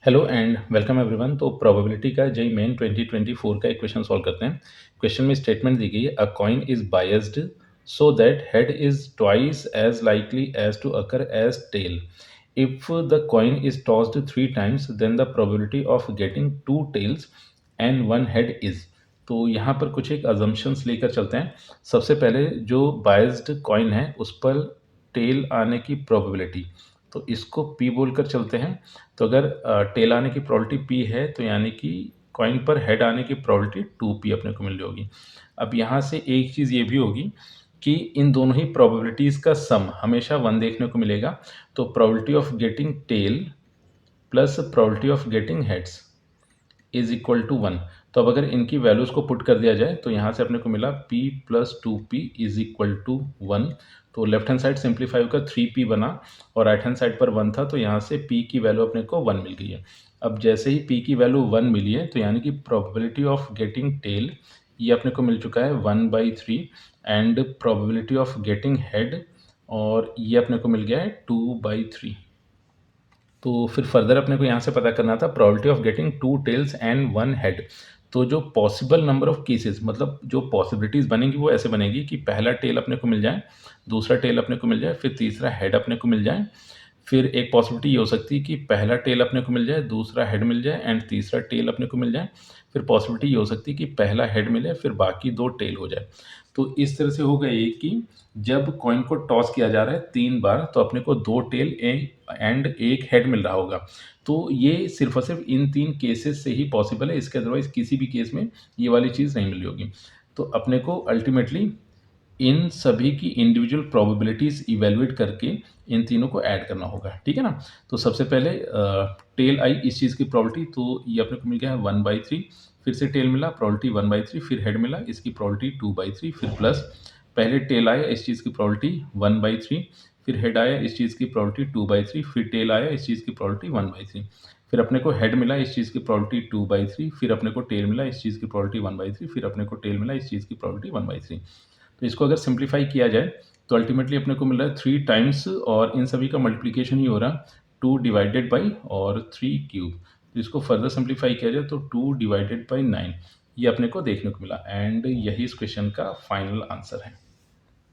Hello and welcome everyone. तो probability का JEE main 2024 का इक्वेशन सॉल्व करते हैं। क्वेश्चन में स्टेटमेंट दी गई है, a coin is biased so that head is twice as likely as to occur as tail. If the coin is tossed three times then the probability of getting two tails and one head is. तो यहाँ पर कुछ एक assumptions लेकर चलते हैं। सबसे पहले जो बायस्ड कॉइन है उस पर टेल आने की प्रोबेबिलिटी, तो इसको पी बोलकर चलते हैं। तो अगर टेल आने की प्रोबेबिलिटी पी है तो यानी कि कॉइन पर हेड आने की प्रोबेबिलिटी टू पी अपने को मिल रही होगी। अब यहाँ से एक चीज़ ये भी होगी कि इन दोनों ही प्रोबेबिलिटीज़ का सम हमेशा वन देखने को मिलेगा। तो probability of getting tail plus probability of getting heads is equal to one. तो अब अगर इनकी वैल्यूज़ को पुट कर दिया जाए तो यहाँ से अपने को मिला p plus two P is equal to one. तो लेफ्ट हैंड साइड सिंप्लीफाई होकर थ्री पी बना और राइट हैंड साइड पर वन था, तो यहाँ से p की वैल्यू अपने को वन मिल गई है। अब जैसे ही p की वैल्यू वन मिली है तो यानी कि प्रोबेबिलिटी ऑफ गेटिंग टेल ये अपने को मिल चुका है one by three, and probability of getting head और ये अपने को मिल गया है टू बाई थ्री। तो फिर फर्दर अपने को यहाँ से पता करना था probability of getting two tails and one head. तो जो पॉसिबल नंबर ऑफ केसेस, मतलब जो पॉसिबिलिटीज़ बनेंगी वो ऐसे बनेगी कि पहला टेल अपने को मिल जाए, दूसरा टेल अपने को मिल जाए, फिर तीसरा हेड अपने को मिल जाए। फिर एक पॉसिबिलिटी ये हो सकती है कि पहला टेल अपने को मिल जाए, दूसरा हेड मिल जाए एंड तीसरा टेल अपने को मिल जाए। फिर पॉसिबिलिटी ये हो सकती है कि पहला हेड मिले फिर बाकी दो टेल हो जाए। तो इस तरह से होगा ये कि जब कॉइन को टॉस किया जा रहा है तीन बार तो अपने को दो टेल एंड एक हेड मिल रहा होगा। तो ये सिर्फ और सिर्फ इन तीन केसेस से ही पॉसिबल है, इसके अदरवाइज किसी भी केस में ये वाली चीज़ नहीं मिल रही होगी। तो अपने को अल्टीमेटली इन सभी की इंडिविजुअल प्रोबेबिलिटीज़ इवैल्यूएट करके इन तीनों को ऐड करना होगा, ठीक है ना। तो सबसे पहले टेल आई इस चीज़ की प्रोबेबिलिटी, तो ये अपने को मिल गया है वन बाई थ्री। फिर से टेल मिला, प्रोबेबिलिटी वन बाई थ्री, फिर हेड मिला, इसकी प्रोबेबिलिटी टू बाई थ्री, फिर प्लस पहले टेल आया इस चीज़ की प्रोबेबिलिटी वन बाई थ्री, फिर हेड आया इस चीज़ की प्रोबेबिलिटी टू बाई थ्री, फिर टेल आया इस चीज़ की प्रोबेबिलिटी वन बाई थ्री, फिर अपने को हेड मिला इस चीज़ की प्रोबेबिलिटी टू बाई थ्री, फिर अपने को टेल मिला इस चीज़ की प्रोबेबिलिटी वन बाई थ्री, फिर अपने को टेल मिला इस चीज़ की प्रोबेबिलिटी वन बाई थ्री। तो इसको अगर सिंप्लीफाई किया जाए तो अल्टीमेटली अपने को मिल रहा है थ्री टाइम्स, और इन सभी का मल्टीप्लिकेशन ही हो रहा टू डिवाइडेड बाई और थ्री क्यूब। तो इसको फर्दर सिंप्लीफाई किया जाए तो टू डिवाइडेड बाई नाइन, ये अपने को देखने को मिला, एंड यही इस क्वेश्चन का फाइनल आंसर है।